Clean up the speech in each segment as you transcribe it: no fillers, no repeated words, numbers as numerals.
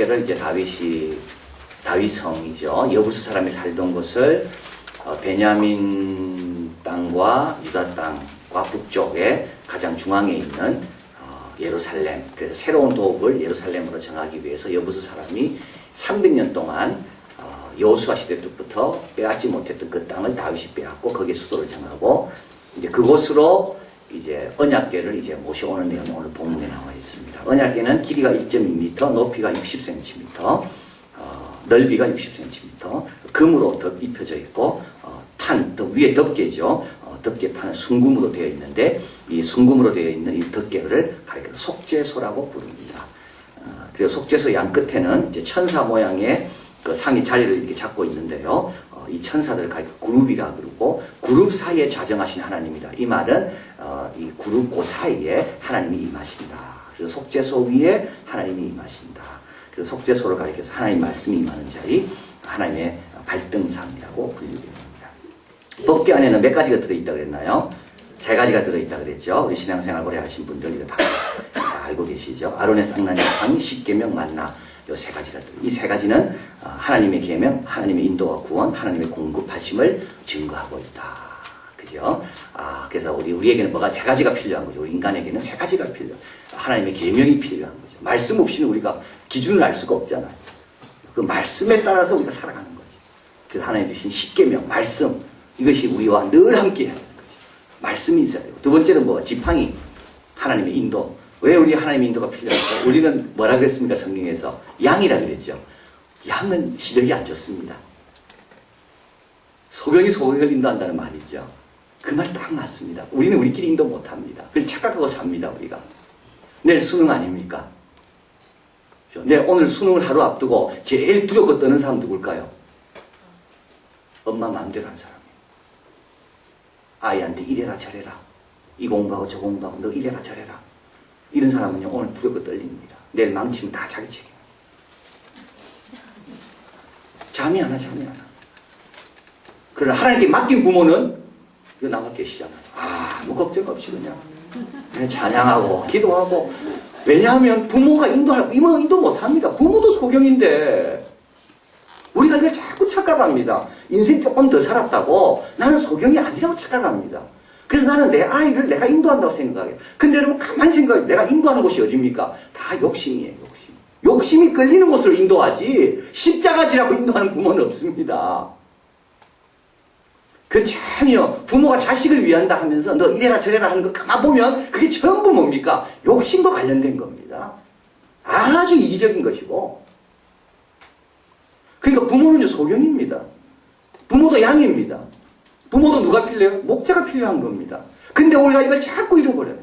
언약궤를 이제 다윗성이죠. 여부수 사람이 살던 곳을 베냐민 땅과 유다 땅과 북쪽에 가장 중앙에 있는 예루살렘. 그래서 새로운 도읍을 예루살렘으로 정하기 위해서 여부수 사람이 300년 동안 여호수아 시대 때부터 빼앗지 못했던 그 땅을 다윗이 빼앗고 거기에 수도를 정하고 이제 그곳으로 이제 언약궤를 이제 모셔오는 내용이 오늘 본문에 나와 있습니다. 언약궤는 길이가 1.2m, 높이가 60cm, 넓이가 60cm, 금으로 입혀져 있고 위에 덮개죠. 덮개판은 순금으로 되어 있는데 이 순금으로 되어 있는 이 덮개를 가리켜 속죄소라고 부릅니다. 그래서 속죄소 양 끝에는 이제 천사 모양의 그 상이 자리를 이렇게 잡고 있는데요. 이 천사들 가리켜 그룹이라 그러고 그룹 사이에 좌정하신 하나님이다. 이 말은 이 그룹 그 사이에 하나님이 임하신다. 그래서 속죄소 위에 하나님이 임하신다. 그래서 속죄소를 가리켜서 하나님 말씀이 임하는 자리, 하나님의 발등상이라고 불리됩니다. 법궤 안에는 몇 가지가 들어있다고 그랬나요? 3가지가 들어있다 그랬죠. 우리 신앙생활 오래 하신 분들 이거 다 알고 계시죠. 아론의 쌍난지팡이, 십계명, 만나, 요 3가지가 이 3가지는 하나님의 계명, 하나님의 인도와 구원, 하나님의 공급하심을 증거하고 있다. 그죠? 그래서 우리에게는 뭐가 3가지가 필요한 거죠. 우리 인간에게는 3가지가 필요. 하나님의 계명이 필요한 거죠. 말씀 없이는 우리가 기준을 알 수가 없잖아요. 그 말씀에 따라서 우리가 살아가는 거지. 그래서 하나님 주신 십계명, 말씀, 이것이 우리와 늘 함께 하는 거죠. 말씀이 있어야 되고. 두 번째는 뭐? 지팡이, 하나님의 인도. 왜 우리 하나님의 인도가 필요할까? 우리는 뭐라 그랬습니까? 성경에서 양이라 그랬죠. 양은 시력이 안 좋습니다. 소경이 소경을 인도한다는 말이죠. 그 말 딱 맞습니다. 우리는 우리끼리 인도 못합니다. 그걸 착각하고 삽니다. 우리가. 내일 수능 아닙니까? 내일 오늘 수능을 하루 앞두고 제일 두렵고 떠는 사람 누굴까요? 엄마 마음대로 한 사람이에요. 아이한테 이래라 저래라, 이 공부하고 저 공부하고 너 이래라 저래라, 이런 사람은요 오늘 두렵고 떨립니다. 내일 망치면 다 자기 책임. 잠이 안 와. 그러나 하나님께 맡긴 부모는 이거 나와 계시잖아요. 아무 걱정 없이 그냥 찬양하고 기도하고. 왜냐하면 부모가 인도 못합니다. 부모도 소경인데 우리가 이걸 자꾸 착각합니다. 인생 조금 더 살았다고 나는 소경이 아니라고 착각합니다. 그래서 나는 내 아이를 내가 인도한다고 생각해요. 근데 여러분 가만히 생각해요. 내가 인도하는 곳이 어디입니까? 다 욕심이에요. 욕심이 끌리는 곳으로 인도하지 십자가지라고 인도하는 부모는 없습니다. 그 참이요. 부모가 자식을 위한다 하면서 너 이래라 저래라 하는 거 가만 보면 그게 전부 뭡니까? 욕심과 관련된 겁니다. 아주 이기적인 것이고. 그러니까 부모는 소경입니다. 부모도 양입니다. 부모도 누가 필요해요? 목자가 필요한 겁니다. 근데 우리가 이걸 자꾸 잃어버려요.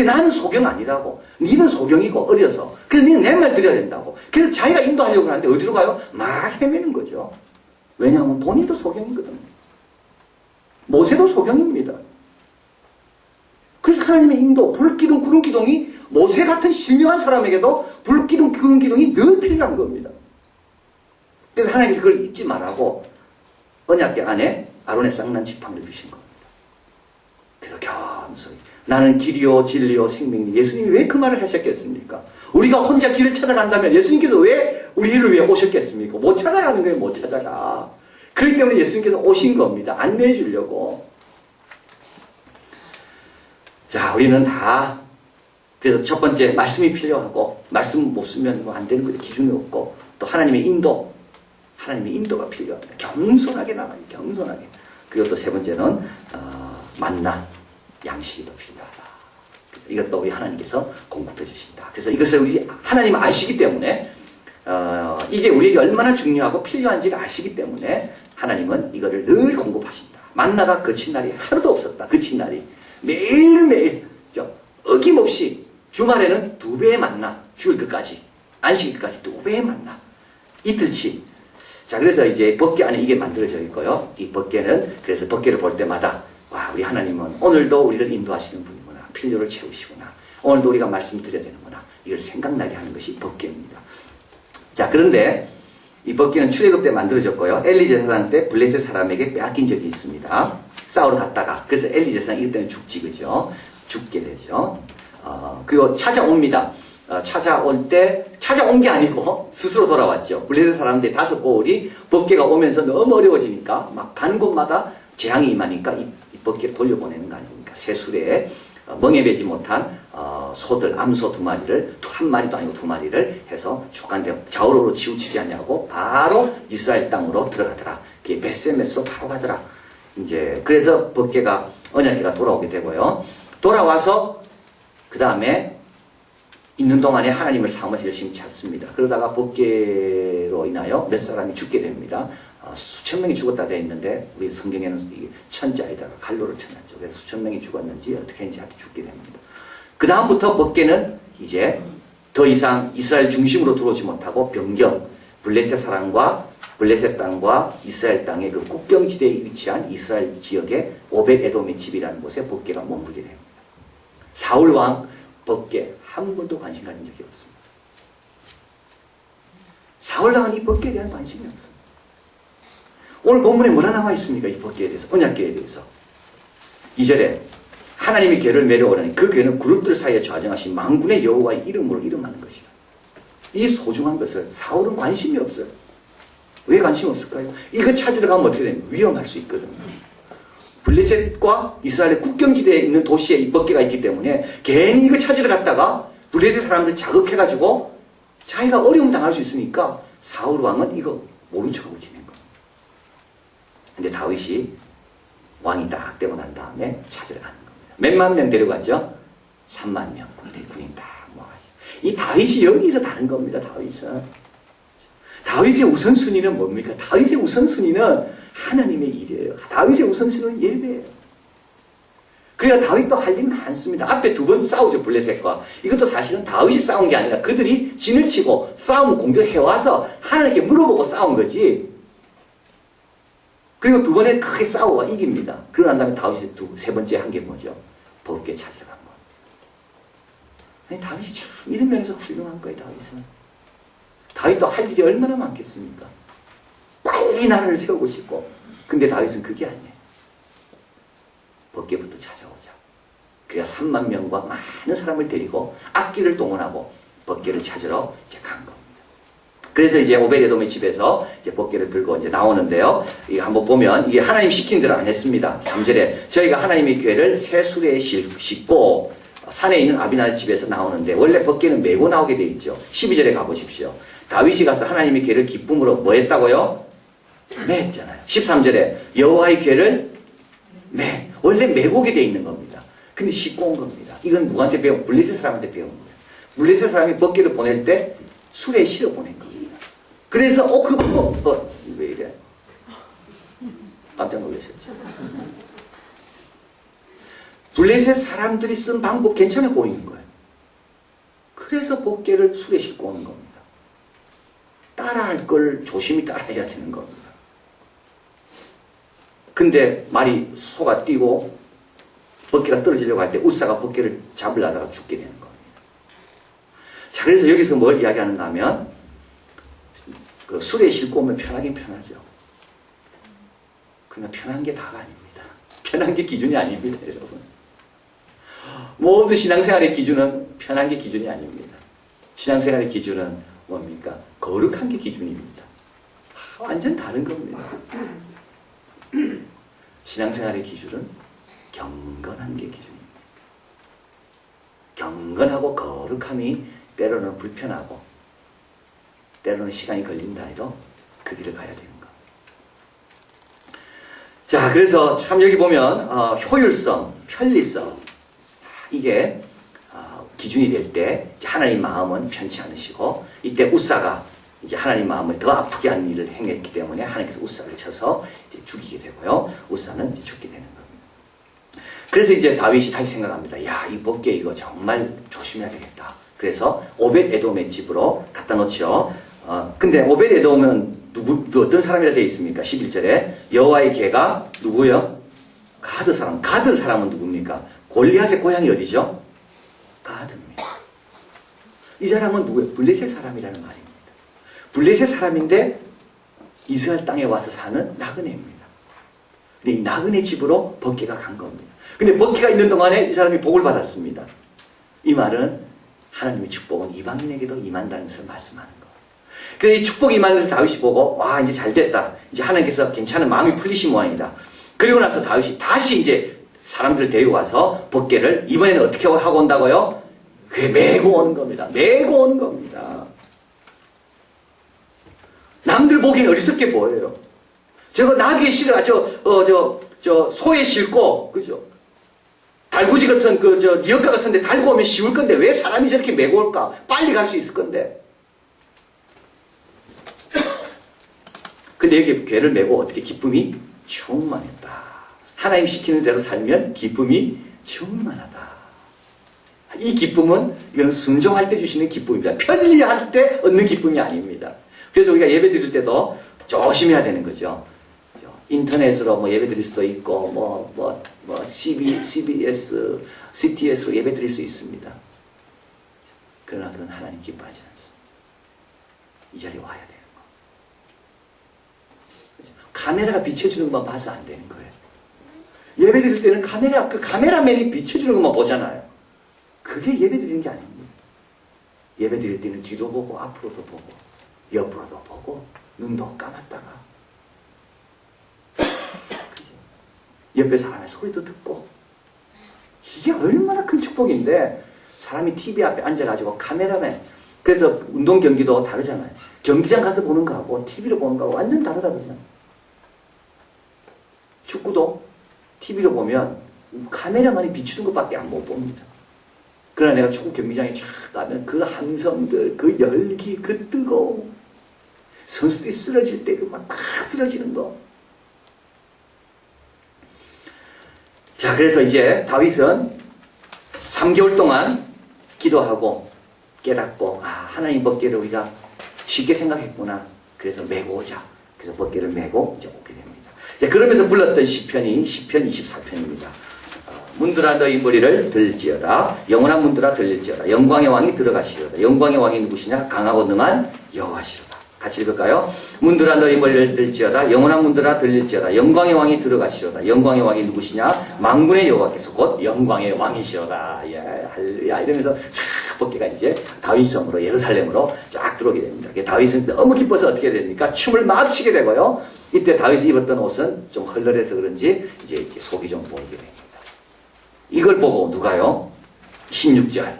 나는 소경 아니라고. 니는 소경이고 어려서. 그래서 니는 내 말 들어야 된다고. 그래서 자기가 인도하려고 하는데 어디로 가요? 막 헤매는 거죠. 왜냐하면 본인도 소경이거든요. 모세도 소경입니다. 그래서 하나님의 인도, 불기둥, 구름기둥이 모세 같은 신령한 사람에게도 불기둥, 구름기둥이 늘 필요한 겁니다. 그래서 하나님께서 그걸 잊지 말라고 언약궤 안에 아론의 쌍난 지팡이를 주신 겁니다. 그래서 겸손히 나는 길이요 진리요 생명이. 예수님이 왜 그 말을 하셨겠습니까? 우리가 혼자 길을 찾아간다면 예수님께서 왜 우리를 위해 오셨겠습니까? 못 찾아가는 거예요. 못 찾아가. 그렇기 때문에 예수님께서 오신 겁니다. 안내해 주려고. 자, 우리는 다 그래서 첫 번째 말씀이 필요하고 말씀 못 쓰면 뭐 안 되는 거죠. 기준이 없고 또 하나님의 인도, 하나님의 인도가 필요합니다. 겸손하게 나가요. 겸손하게. 그리고 또 세 번째는 만나, 양식이 더 필요하다. 이것도 우리 하나님께서 공급해 주신다. 그래서 이것을 우리 하나님 아시기 때문에 이게 우리에게 얼마나 중요하고 필요한지를 아시기 때문에 하나님은 이거를 늘 공급하신다. 만나가 그친 날이 하루도 없었다. 그친 날이 매일매일 어김없이 주말에는 2배의 만나, 주일 끝까지 안식 끝까지 2배의 만나, 이틀치. 자, 그래서 이제 법궤 안에 이게 만들어져 있고요. 이 법궤는 그래서 법궤를 볼 때마다 와, 우리 하나님은 오늘도 우리를 인도하시는 분이구나. 필요를 채우시구나. 오늘도 우리가 말씀 드려야 되는구나. 이걸 생각나게 하는 것이 법궤입니다. 자, 그런데 이 법궤는 출애굽 때 만들어졌고요. 엘리 제사장 때 블레셋 사람에게 빼앗긴 적이 있습니다. 싸우러 갔다가. 그래서 엘리 제사장 이때는 죽지, 그죠? 죽게 되죠. 그리고 찾아옵니다. 찾아올 때 찾아온 게 아니고 스스로 돌아왔죠. 블레셋 사람들이 5꼬울이 법궤가 오면서 너무 어려워지니까 막 가는 곳마다 재앙이 임하니까 이 법궤를 돌려보내는 거 아닙니까? 새 수레에 멍에배지 못한 소들, 암소 2마리를, 한 마리도 아니고 2마리를 해서 죽간데 좌우로 치우치지 않냐고 바로 이스라엘 땅으로 들어가더라. 그게 베스메스로 바로 가더라. 이제 그래서 법궤가 언약궤가 돌아오게 되고요. 돌아와서 그 다음에 있는 동안에 하나님을 사모해서 열심히 찾습니다. 그러다가 법궤로 인하여 몇 사람이 죽게 됩니다. 수천 명이 죽었다 되어 있는데 우리 성경에는 천자에다가 갈로를 쳐놨죠. 그래서 수천 명이 죽었는지 어떻게 했는지 아주 죽게 됩니다. 그 다음부터 법궤는 이제 더 이상 이스라엘 중심으로 들어오지 못하고 변경, 블레셋 땅과 이스라엘 땅의 그 국경지대에 위치한 이스라엘 지역의 오벳에돔의 집이라는 곳에 법궤가 머물게 됩니다. 사울 왕 법궤 한 번도 관심 가진 적이 없습니다. 사울 왕은 이 법궤에 대한 관심이 없습니다. 오늘 본문에 뭐라 나와 있습니까? 이 법궤에 대해서, 언약궤에 대해서. 2절에 하나님이 궤를 메려오라니 그 궤는 그룹들 사이에 좌정하신 만군의 여호와의 이름으로 이름하는 것이다. 이 소중한 것을 사울은 관심이 없어요. 왜 관심이 없을까요? 이거 찾으러 가면 어떻게 됩니까? 위험할 수 있거든요. 블레셋과 이스라엘의 국경지대에 있는 도시에 이 법궤가 있기 때문에 괜히 이거 찾으러 갔다가 블레셋 사람들 자극해가지고 자기가 어려움 당할 수 있으니까 사울 왕은 이거 모른 척하고 지낸 거예요. 근데 다윗이 왕이 딱 되고 난 다음에 찾으러 가는 겁니다. 몇만 명 데려갔죠? 3만 명 군인 딱 모아가지고. 이 다윗이 여기서 다른 겁니다. 다윗의 우선순위는 뭡니까? 다윗의 우선순위는 하나님의 일이에요. 다윗의 우선순위는 예배예요. 그래야 다윗도 할 일이 많습니다. 앞에 2번 싸우죠, 블레셋과. 이것도 사실은 다윗이 싸운 게 아니라 그들이 진을 치고 싸움 공격해와서 하나님께 물어보고 싸운 거지. 그리고 2번에 크게 싸워와 이깁니다. 그러고 난 다음에 다윗이 세 번째 한 게 뭐죠? 법궤 찾아간 거. 아니, 다윗이 참 이런 면에서 훌륭한 거예요, 다윗은. 다윗도 할 일이 얼마나 많겠습니까? 빨리 나라를 세우고 싶고. 근데 다윗은 그게 아니에요. 법궤부터 찾아오자. 그래야 3만 명과 많은 사람을 데리고 악기를 동원하고 법궤를 찾으러 이제 간 겁니다. 그래서 이제 오벳에돔의 집에서 이제 법궤를 들고 이제 나오는데요. 이거 한번 보면 이게 하나님 시킨 대로 안 했습니다. 3절에 저희가 하나님의 궤를 새 수레에 싣고 산에 있는 아비나의 집에서 나오는데 원래 법궤는 메고 나오게 되어 있죠. 12절에 가보십시오. 다윗이 가서 하나님의 궤를 기쁨으로 뭐 했다고요? 매했잖아요. 13절에 여호와의 궤를 원래 메고 오게 되어 있는 겁니다. 근데 싣고 온 겁니다. 이건 누구한테 배운? 블레셋 사람한테 배운 거예요. 블레셋 사람이 법궤를 보낼 때 수레에 실어 보낸 겁니다. 그래서 왜 이래? 깜짝 놀라셨죠? 블레셋 사람들이 쓴 방법 괜찮아 보이는 거예요. 그래서 법궤를 수레에 싣고 오는 겁니다. 따라할 걸 조심히 따라해야 되는 겁니다. 근데 말이 소가 뛰고 법궤가 떨어지려고 할 때 우사가 법궤를 잡으려다가 죽게 되는 겁니다. 자, 그래서 여기서 뭘 이야기하는가 하면 그 수레에 싣고 오면 편하긴 편하죠. 그러나 편한 게 다가 아닙니다. 편한 게 기준이 아닙니다, 여러분. 모든 신앙생활의 기준은 편한 게 기준이 아닙니다. 신앙생활의 기준은 뭡니까? 거룩한 게 기준입니다. 완전 다른 겁니다. 신앙생활의 기준은 경건한 게 기준입니다. 경건하고 거룩함이 때로는 불편하고 때로는 시간이 걸린다 해도 그 길을 가야 되는 거. 자, 그래서 참 여기 보면 효율성, 편리성 이게 기준이 될 때 하나님 마음은 편치 않으시고 이때 우사가 이제 하나님 마음을 더 아프게 하는 일을 행했기 때문에 하나님께서 우사를 쳐서 이제 죽이게 되고요. 우사는 이제 죽게 되는 겁니다. 그래서 이제 다윗이 다시 생각합니다. 야, 이 법궤 이거 정말 조심해야 되겠다. 그래서 오벳에돔의 집으로 갖다 놓죠. 근데 오벳에돔은 어떤 사람이라 되어 있습니까? 11절에 여호와의 궤가 누구요? 가드 사람. 가드 사람은 누굽니까? 골리앗의 고향이 어디죠? 가드입니다. 이 사람은 누구예요? 블레셋 사람이라는 말입니다. 블레셋 사람인데 이스라엘 땅에 와서 사는 나그네입니다. 근데 이 나그네 집으로 법궤가 간 겁니다. 근데 법궤가 있는 동안에 이 사람이 복을 받았습니다. 이 말은 하나님의 축복은 이방인에게도 임한다는 것을 말씀하는 거예요. 그래서 이 축복이 임하는 것을 다윗이 보고 와 이제 잘 됐다. 이제 하나님께서 괜찮은 마음이 풀리신 모양이다. 그리고 나서 다윗이 다시 이제 사람들 데리고 가서 법궤를 이번에는 어떻게 하고 온다고요? 그게 메고 오는 겁니다. 메고 오는 겁니다. 남들 보기엔 어리석게 보여요. 저거 나귀에 실어 소에 싣고 그죠? 달구지 같은 리어카 같은데 달고 오면 쉬울 건데 왜 사람이 저렇게 메고 올까? 빨리 갈 수 있을 건데. 근데 여기 괴를 메고 어떻게 기쁨이 충만했다. 하나님 시키는 대로 살면 기쁨이 충만하다. 이 기쁨은 이건 순종할 때 주시는 기쁨입니다. 편리할 때 얻는 기쁨이 아닙니다. 그래서 우리가 예배 드릴 때도 조심해야 되는 거죠. 인터넷으로 뭐 예배 드릴 수도 있고 CBS, CTS로 예배 드릴 수 있습니다. 그러나 그건 하나님 기뻐하지 않습니다. 이 자리에 와야 돼요. 카메라가 비춰주는 것만 봐서 안 되는 거예요. 예배 드릴 때는 카메라맨이 비춰주는 것만 보잖아요. 그게 예배 드리는 게 아닙니다. 예배 드릴 때는 뒤도 보고, 앞으로도 보고, 옆으로도 보고, 눈도 감았다가, 옆에 사람의 소리도 듣고, 이게 얼마나 큰 축복인데, 사람이 TV 앞에 앉아가지고 카메라맨, 그래서 운동 경기도 다르잖아요. 경기장 가서 보는 거하고, TV로 보는 거하고 완전 다르다 그러잖아요. 축구도 TV로 보면 카메라만이 비추는 것밖에 안 못 봅니다. 그러나 내가 축구 경기장에 쫙 가면 그 함성들, 그 열기, 그 뜨거움, 선수들이 쓰러질 때 그 막 쓰러지는 거. 자, 그래서 이제 다윗은 3개월 동안 기도하고 깨닫고 하나님 법궤를 우리가 쉽게 생각했구나. 그래서 메고 오자. 그래서 법궤를 메고 이제 오게 됩니다. 자, 그러면서 불렀던 시편이 시편 24편입니다. 문들아 너희 머리를 들지어다. 영원한 문들아 들릴지어다. 영광의 왕이 들어가시려다. 영광의 왕이 누구시냐? 강하고 능한 여호와시로다. 같이 읽을까요? 문들아 너희 머리를 들지어다. 영원한 문들아 들릴지어다. 영광의 왕이 들어가시려다. 영광의 왕이 누구시냐? 만군의 여호와께서 곧 영광의 왕이시로다. 예, 할렐루야. 이러면서 쫙 법궤가 이제 다윗성으로 예루살렘으로 쫙 들어오게 됩니다. 다윗은 너무 기뻐서 어떻게 됩니까? 춤을 막 추게 되고요. 이때 다윗이 입었던 옷은 좀 헐렁해서 그런지 이제 이렇게 속이 좀 보이게 됩니다. 이걸 보고 누가요? 16절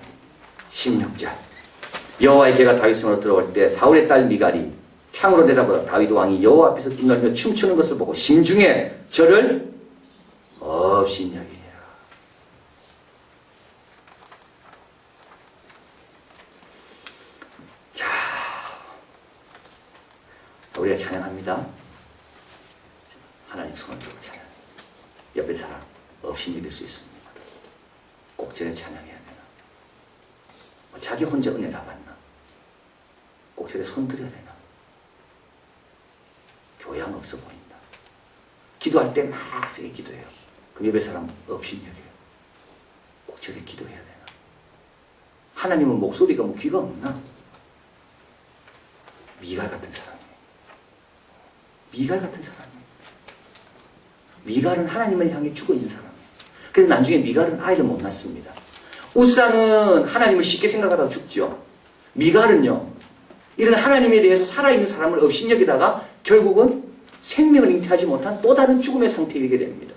여호와의 개가 다윗성으로 들어올 때 사울의 딸 미갈이 창으로 내다보다 다윗 왕이 여호와 앞에서 뛰놀며 춤추는 것을 보고 심중에 저를 업신여기니라. 자, 우리가 찬양합니다. 하나님 손을 들고 찬양. 옆에 사람 업신여길 수 있습니다. 꼭 전에 찬양해야 되나? 자기 혼자 은혜 다 받나? 꼭 저래 손 들여야 되나? 교양 없어 보인다. 기도할 때 막 세게 기도해요. 그럼 옆에 사람 업신여겨요. 꼭 저래 기도해야 되나? 하나님은 목소리가 뭐 귀가 없나? 미갈 같은 사람이에요. 미갈 같은 사람이에요. 미갈은 하나님을 향해 죽어 있는 사람이에요. 그래서 나중에 미갈은 아이를 못 낳습니다. 우사는 하나님을 쉽게 생각하다가 죽죠. 미갈은요, 이런 하나님에 대해서 살아있는 사람을 업신여기다가 결국은 생명을 잉태하지 못한 또 다른 죽음의 상태에 이르게 됩니다.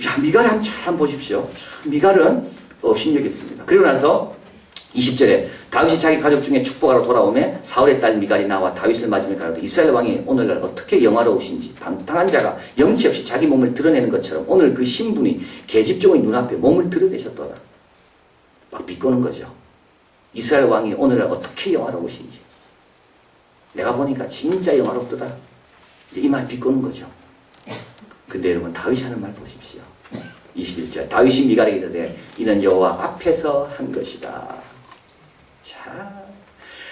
자, 미갈을 한번 보십시오. 미갈은 업신여겼습니다. 그리고 나서 20절에 다윗이 자기 가족 중에 축복하러 돌아오매 사울의 딸 미갈이 나와 다윗을 맞으며 가로되 이스라엘 왕이 오늘날 어떻게 영화로우신지 방탕한 자가 영치 없이 자기 몸을 드러내는 것처럼 오늘 그 신분이 계집종의 눈앞에 몸을 드러내셨더라. 막 비꼬는 거죠. 이스라엘 왕이 오늘날 어떻게 영화로우신지 내가 보니까 진짜 영화롭더라. 이제 이 말 비꼬는 거죠. 근데 여러분 다윗이 하는 말 보십시오. 21절 다윗이 미갈에게 이르되 이는 여호와 앞에서 한 것이다. 자,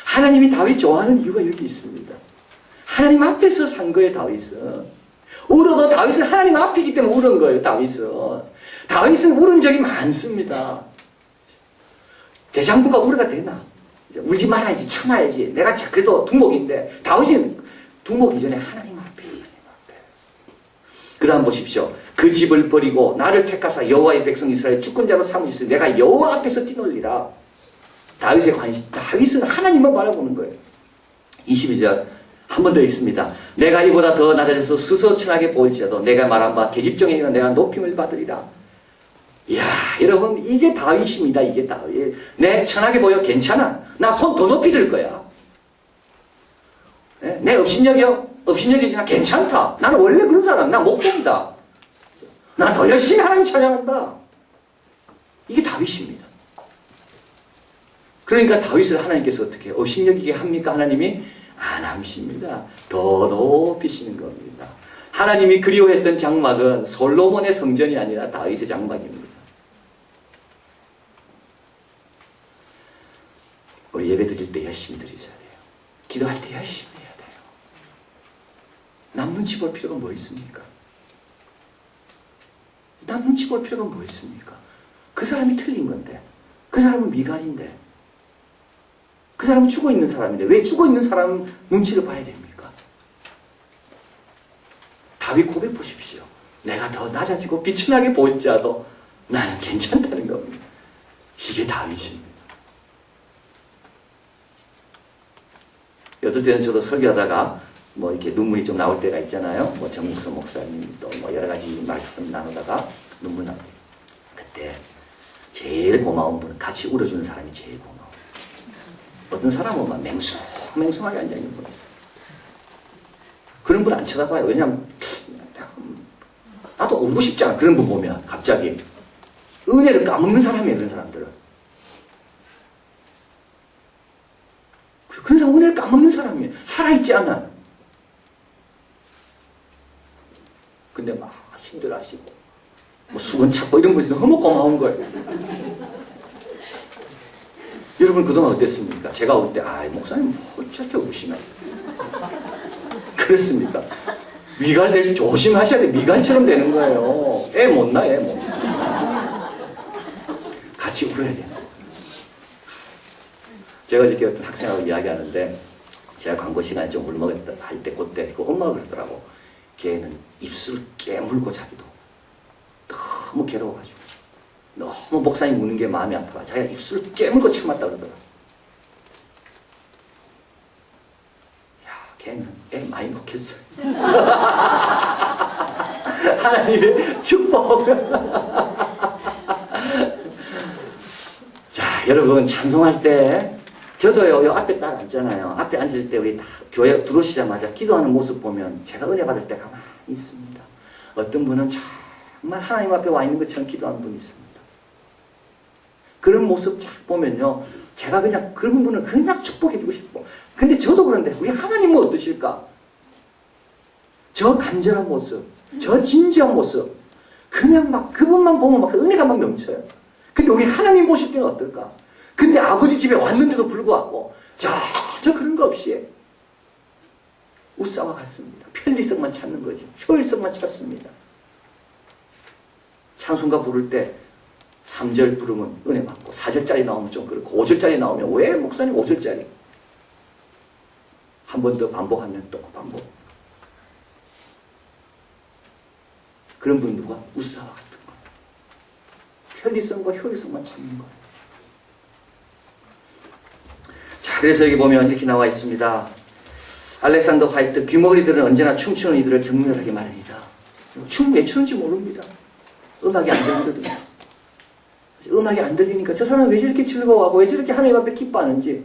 하나님이 다윗 좋아하는 이유가 여기 있습니다. 하나님 앞에서 산 거예요. 다윗은 울어도 다윗은 하나님 앞이기 때문에 울은 거예요. 다윗은 울은 적이 많습니다. 대장부가 울어가 되나? 울지 말아야지, 참아야지. 내가 그래도 두목인데 다윗은 두목 이전에 하나님 앞에 그다음 보십시오. 그 집을 버리고 나를 택하사 여호와의 백성 이스라엘 주권자로 삼으시으니 내가 여호와 앞에서 뛰놀리라. 다윗은 하나님만 바라보는 거예요. 22절 한 번 더 읽습니다. 내가 이보다 더 낮아져서 스스로 천하게 보일지라도 내가 말한 바 계집종에 있는 내가 높임을 받으리라. 이야, 여러분, 이게 다윗입니다. 이게 다윗. 내 천하게 보여 괜찮아. 나 손 더 높이 들 거야. 내 업신여기지나 괜찮다. 나는 원래 그런 사람. 나 목동이다. 난 더 열심히 하나님 찬양한다. 이게 다윗입니다. 그러니까 다윗을 하나님께서 어떻게 해요? 업신여기게 합니까? 하나님이 안 하십니다. 더 높이시는 겁니다. 하나님이 그리워했던 장막은 솔로몬의 성전이 아니라 다윗의 장막입니다. 우리 예배 드릴 때 열심히 드리셔야 돼요. 기도할 때 열심히 해야 돼요. 남 눈치 볼 필요가 뭐 있습니까? 남 눈치 볼 필요가 뭐 있습니까? 그 사람이 틀린 건데, 그 사람은 미갈인데, 그 사람은 죽어있는 사람인데 왜 죽어있는 사람 눈치를 봐야 됩니까? 다윗 고백 보십시오. 내가 더 낮아지고 비천하게 보일지라도 나는 괜찮다는 겁니다. 이게 다윗입니다. 어떨 때는 저도 설교하다가 뭐 이렇게 눈물이 좀 나올 때가 있잖아요. 뭐 정국선 목사님 또 뭐 여러 가지 말씀 나누다가 눈물 나올 때. 그때 제일 고마운 분은 같이 울어주는 사람이 제일 고마워요. 어떤 사람은 막 맹숭하게 앉아있는 분. 그런 분 안 쳐다봐요. 왜냐면 나도 울고 싶잖아. 그런 분 보면 갑자기 은혜를 까먹는 사람이에요. 그런 사람들은. 그런 사람 은혜를 까먹는 사람이에요. 살아있지 않아. 근데 막 힘들어하시고 뭐 수건 찾고 이런 분이 너무 고마운 거예요. 여러분 그동안 어땠습니까? 제가 올 때 목사님 뭐 저렇게 우시나 그랬습니까? 미갈 대신 조심하셔야 돼. 미갈처럼 되는 거예요. 애 못 낳아. 애 못 낳아. 같이 울어야 돼요. 제가 어저께 어떤 학생하고 이야기하는데 제가 광고 시간에 좀 울먹였다 할 때 그때 그 엄마가 그러더라고. 걔는 입술을 깨물고 자기도 너무 괴로워가지고 너무 목사님 우는 게 마음이 아파. 자기가 입술을 깨물고 참았다 그러더라. 야, 걔는 애 많이 먹겠어요. 하나님의 축복. 자, 여러분 찬송할 때 저도요, 요 앞에 딱 앉잖아요. 앞에 앉을 때 우리 다 교회 들어오시자마자 기도하는 모습 보면 제가 은혜 받을 때 가만히 있습니다. 어떤 분은 정말 하나님 앞에 와 있는 것처럼 기도하는 분이 있습니다. 그런 모습 쫙 보면요, 제가 그냥 그런 분은 그냥 축복해주고 싶고. 근데 저도 그런데 우리 하나님은 어떠실까? 저 간절한 모습, 저 진지한 모습, 그냥 막 그분만 보면 막 은혜가 막 넘쳐요. 근데 우리 하나님 보실 때는 어떨까? 근데 아버지 집에 왔는데도 불구하고 저 그런 거 없이 우싸와 같습니다. 편리성만 찾는 거지. 효율성만 찾습니다. 찬송가 부를 때 3절 부르면 은혜 받고 4절짜리 나오면 좀 그렇고 5절짜리 나오면 왜 목사님 5절짜리? 한 번 더 반복하면 또 반복. 그런 분 누가? 우싸와 같은 거. 편리성과 효율성만 찾는 거예요. 자, 그래서 여기 보면 이렇게 나와 있습니다. 알렉산더 화이트, 귀머거리들은 언제나 춤추는 이들을 격렬하게 말합니다. 춤 왜 추는지 모릅니다. 음악이 안 들리거든요. 음악이 안 들리니까 저 사람은 왜 저렇게 즐거워하고 왜 저렇게 하나님 앞에 기뻐하는지.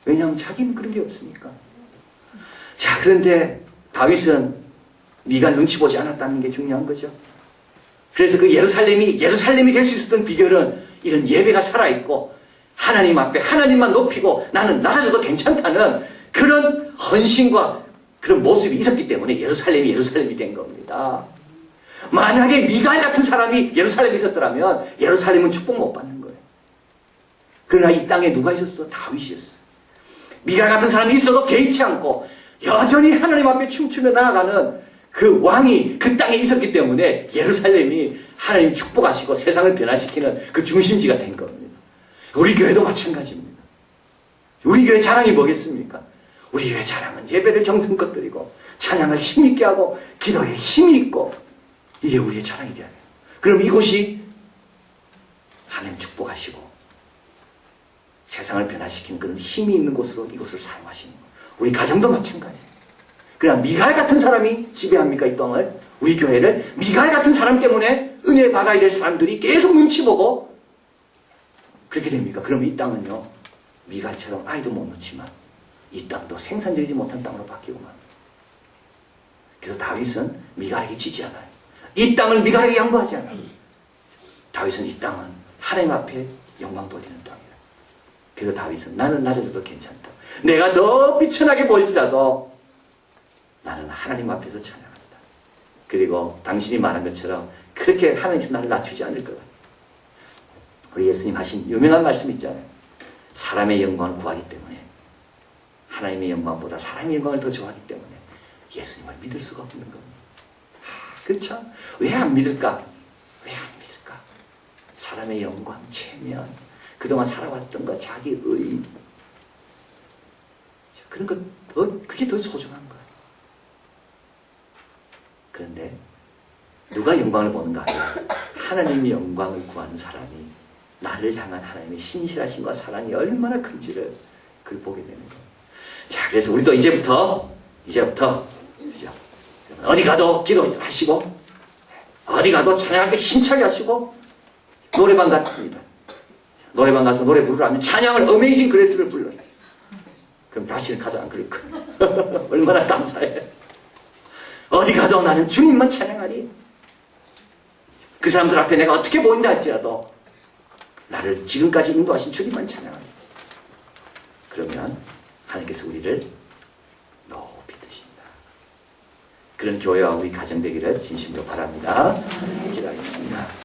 왜냐하면 자기는 그런 게 없으니까. 자, 그런데 다윗은 미갈 눈치 보지 않았다는 게 중요한 거죠. 그래서 그 예루살렘이 될 수 있었던 비결은 이런 예배가 살아있고 하나님 앞에 하나님만 높이고 나는 낮아져도 괜찮다는 그런 헌신과 그런 모습이 있었기 때문에 예루살렘이 된 겁니다. 만약에 미갈 같은 사람이 예루살렘에 있었더라면 예루살렘은 축복 못 받는 거예요. 그러나 이 땅에 누가 있었어? 다윗이었어. 미갈 같은 사람이 있어도 개의치 않고 여전히 하나님 앞에 춤추며 나아가는 그 왕이 그 땅에 있었기 때문에 예루살렘이 하나님 축복하시고 세상을 변화시키는 그 중심지가 된 겁니다. 우리 교회도 마찬가지입니다. 우리 교회 자랑이 뭐겠습니까? 우리 교회 자랑은 예배를 정성껏 드리고 찬양을 힘있게 하고 기도에 힘이 있고 이게 우리의 자랑이 돼야 돼요. 그럼 이곳이 하나님 축복하시고 세상을 변화시키는 그런 힘이 있는 곳으로 이곳을 사용하시는 거예요. 우리 가정도 마찬가지예요. 그냥 미갈 같은 사람이 지배합니까? 이 땅을, 우리 교회를 미갈 같은 사람 때문에 은혜 받아야 될 사람들이 계속 눈치 보고 그렇게 됩니까? 그럼 이 땅은요, 미갈처럼 아이도 못 놓지만 이 땅도 생산되지 못한 땅으로 바뀌고만. 그래서 다윗은 미갈에게 지지 않아요. 이 땅을 미갈에게 양보하지 않아요. 다윗은 이 땅은 하나님 앞에 영광 돌리는 땅이에요. 그래서 다윗은 나는 낮아져도 괜찮다. 내가 더 비천하게 보일지라도 나는 하나님 앞에서 찬양한다. 그리고 당신이 말한 것처럼 그렇게 하나님께서 나를 낮추지 않을 거다. 우리 예수님 하신 유명한 말씀 있잖아요. 사람의 영광을 구하기 때문에 하나님의 영광보다 사람의 영광을 더 좋아하기 때문에 예수님을 믿을 수가 없는 겁니다. 그렇죠? 왜 안 믿을까? 왜 안 믿을까? 사람의 영광, 체면, 그동안 살아왔던 것, 자기 의, 그런 것, 그게 더 소중한 거예요. 그런데 누가 영광을 보는가 아니라 하나님의 영광을 구하는 사람이 나를 향한 하나님의 신실하심과 사랑이 얼마나 큰지를 그걸 보게 되는 거예요. 자, 그래서 우리도 이제부터 어디 가도 기도하시고 어디 가도 찬양하게 힘차게 하시고 노래방 같습니다. 노래방 가서 노래 부르라면 찬양을 어메이징 그레이스를 불러요. 그럼 다시는 가자 안 그럴 거예요. 얼마나 감사해. 어디 가도 나는 주님만 찬양하니 그 사람들 앞에 내가 어떻게 보인다 할지라도 나를 지금까지 인도하신 주님만 찬양하니 그러면 하나님께서 우리를 높이 드신다. 그런 교회와 우리 가정 되기를 진심으로 바랍니다.